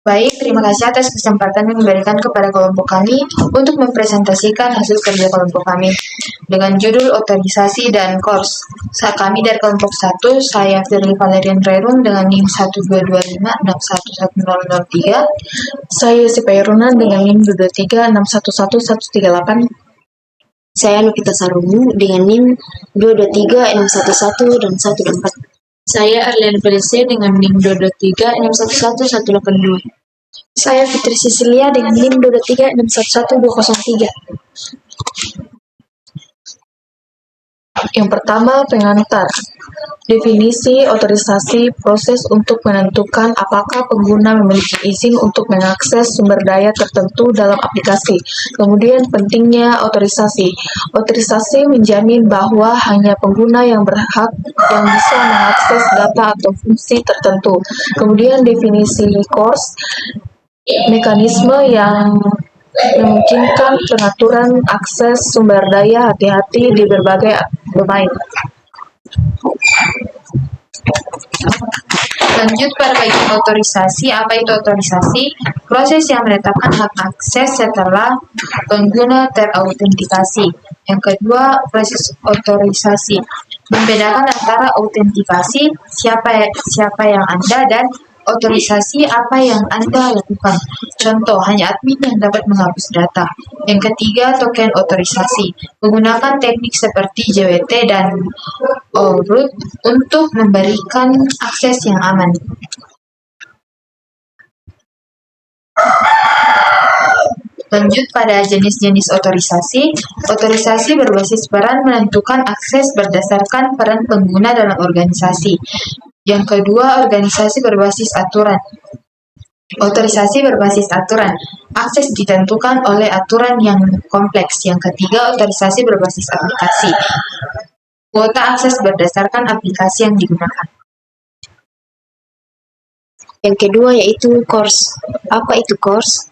Baik, terima kasih atas kesempatan yang diberikan kepada kelompok kami untuk mempresentasikan hasil kerja kelompok kami dengan judul otorisasi dan course. Kami dari kelompok 1, saya Firly Valerian Rairun dengan NIM 12256111003. Saya Sipairuna dengan NIM 223611138. Saya Novita Sarumu dengan NIM 223611 dan 124. Saya Arlian Felice dengan NIM 223611182. Saya Fitri Sisilia dengan NIM 223611203. Yang pertama, pengantar. Definisi otorisasi proses untuk menentukan apakah pengguna memiliki izin untuk mengakses sumber daya tertentu dalam aplikasi. Kemudian pentingnya otorisasi. Otorisasi menjamin bahwa hanya pengguna yang berhak yang bisa mengakses data atau fungsi tertentu. Kemudian definisi course, mekanisme yang memungkinkan pengaturan akses sumber daya hati-hati di berbagai domain. Lanjut pada bagian otorisasi. Apa itu otorisasi? Proses yang menetapkan hak akses setelah pengguna terautentikasi. Yang kedua, proses otorisasi membedakan antara autentikasi siapa yang Anda dan otorisasi apa yang Anda lakukan. Contoh, hanya admin yang dapat menghapus data. Yang ketiga, token otorisasi menggunakan teknik seperti JWT dan OAuth untuk memberikan akses yang aman. Lanjut pada jenis-jenis otorisasi. Otorisasi berbasis peran menentukan akses berdasarkan peran pengguna dalam organisasi. Yang kedua, organisasi berbasis aturan. Otorisasi berbasis aturan. Akses ditentukan oleh aturan yang kompleks. Yang ketiga, otorisasi berbasis aplikasi. Kuota akses berdasarkan aplikasi yang digunakan. Yang kedua yaitu course. Apa itu course?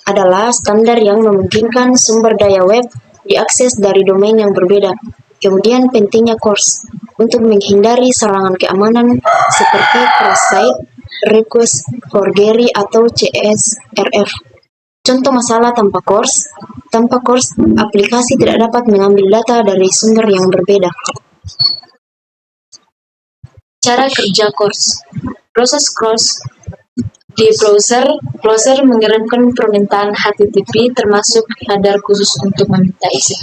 Adalah standar yang memungkinkan sumber daya web diakses dari domain yang berbeda. Kemudian pentingnya course untuk menghindari serangan keamanan seperti cross-site, request forgery atau CSRF. Contoh masalah tanpa course aplikasi tidak dapat mengambil data dari sumber yang berbeda. Cara kerja course. Proses course di browser mengirimkan permintaan HTTP termasuk header khusus untuk meminta izin.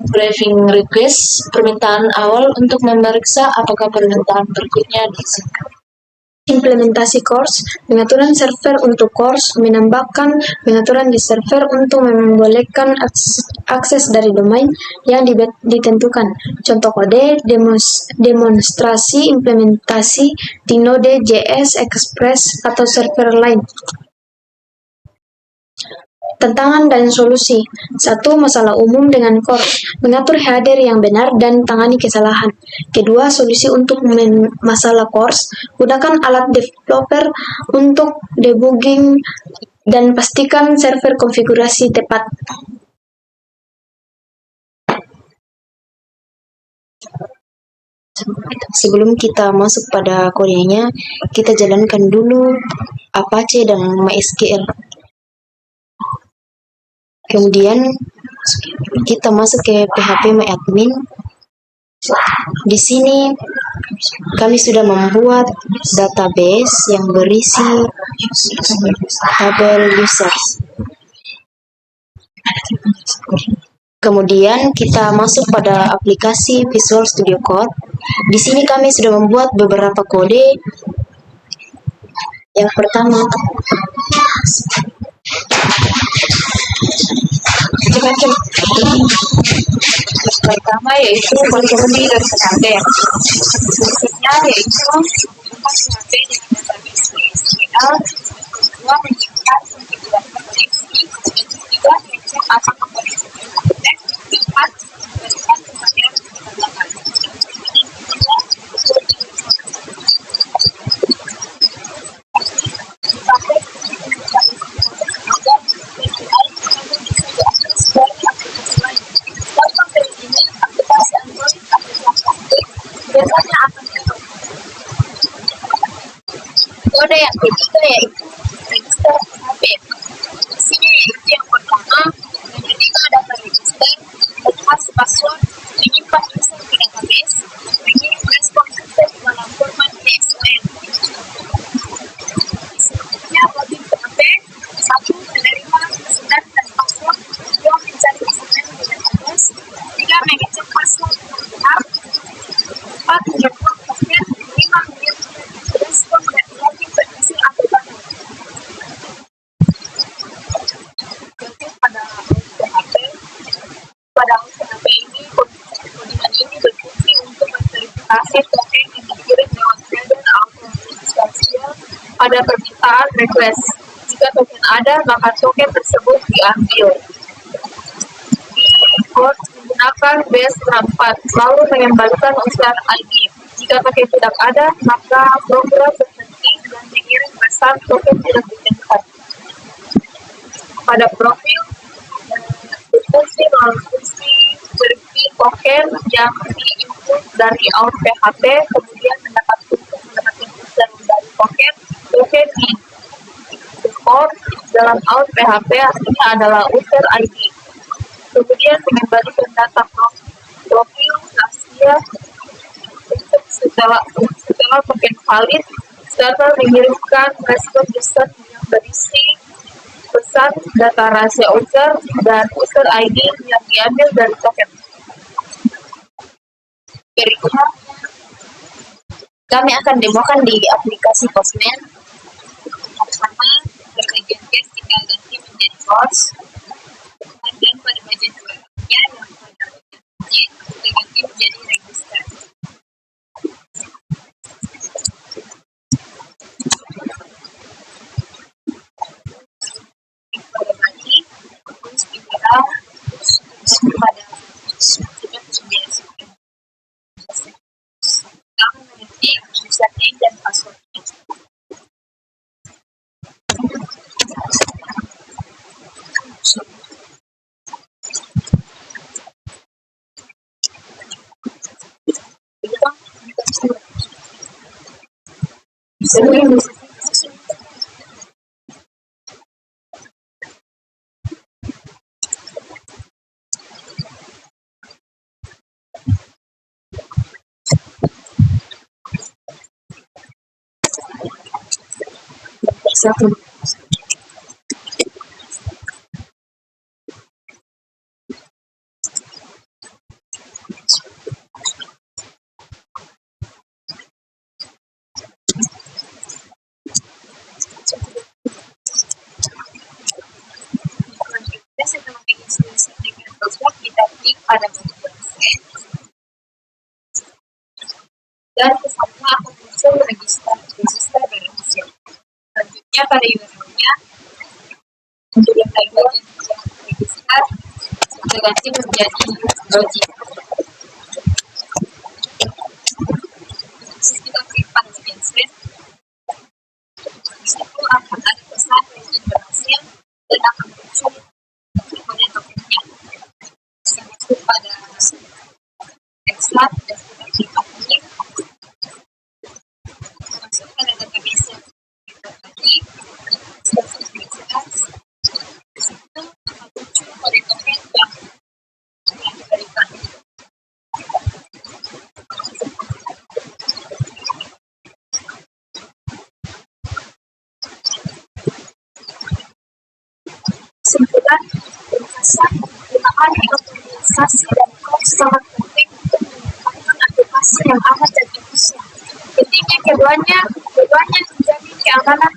Briefing request, permintaan awal untuk memeriksa apakah permintaan berikutnya diizinkan. Implementasi course, pengaturan server untuk course, menambahkan pengaturan di server untuk membolehkan akses dari domain yang ditentukan. Contoh kode, demonstrasi implementasi di Node.js, Express, atau server lain. Tantangan dan solusi. 1. Masalah umum dengan course. Mengatur header yang benar dan tangani kesalahan. Kedua, solusi untuk masalah course. Gunakan alat developer untuk debugging dan pastikan server konfigurasi tepat. Sebelum kita masuk pada kodenya, kita jalankan dulu Apache dan MySQL. Kemudian kita masuk ke phpMyAdmin. Di sini kami sudah membuat database yang berisi tabel users. Kemudian kita masuk pada aplikasi Visual Studio Code. Di sini kami sudah membuat beberapa kode. Yang pertama, Pertama yaitu konsumsi dan PHP. Fungsinya yaitu PHP dengan database SQL, kedua menyiapkan konfiguran koneksi, ketiga mengecek apakah koneksi terkonek, keempat memberikan kembalian pertambahan. Metode yang ketiga yaitu register PHP. Isinya yaitu yang pertama, menerima data register, melihat password, menyimpan user ke database, mengirim respon user dalam format TXT. Selanjutnya, login PHP. 1. Menerima user dan password. 2. Mencari user di database. 3. Mengecek password dengan benar. 4. Menyebut token. 5. Mengirim respon dan login berhasil atau tidak. Jadi pada PHP ini, codingan ini berfungsi untuk memverifikasi token yang dikirim lewat header autentikasial pada permintaan request. Jika token ada, maka token tersebut diambil. Import menggunakan base 64, lalu mengembalikan user ID. Jika token tidak ada, maka program berhenti dan mengirim pesan token tidak ditemukan. Pada profil, berfungsi melalui fungsi verify token yang diinput dari out PHP, kemudian mendapatkan user dari token di import dalam out PHP artinya adalah user ID. Kemudian mengembalikan data profil rahasia setelah token valid, server mengirimkan respon user yang berisi pesan data rahasia user dan user ID yang diambil dari token. Berikutnya, kami akan demokan di aplikasi Postman. Pertama, bagian case tinggal ganti menjadi course, dan pada bagian berikutnya yang pada bagian kita ganti menjadi register. Pada bagi, terus tinggal pada sudah terbiasa. Kamu mengetik username dan passwordnya. Satu. Setelah registrasi dengan password, kita klik pada bagian set dan kesana akan muncul register berhasil. Selanjutnya pada URL-nya untuk yang bagian register kita ganti menjadi login. Kita klik pada bagian set. Di situ akan ada pesan login berhasil dan akan muncul kode tokennya. Kita masuk pada Excel dan kita klik admin. Masuk pada database yang kita tadi. Selesai registrasi. Di situ akan muncul kode token yang diberikan. Kesimpulan, penggunaan otorisasi dan course sangat penting untuk mengembangkan aplikasi yang aman dan efisien. Pentingnya keduanya menjadi keamanan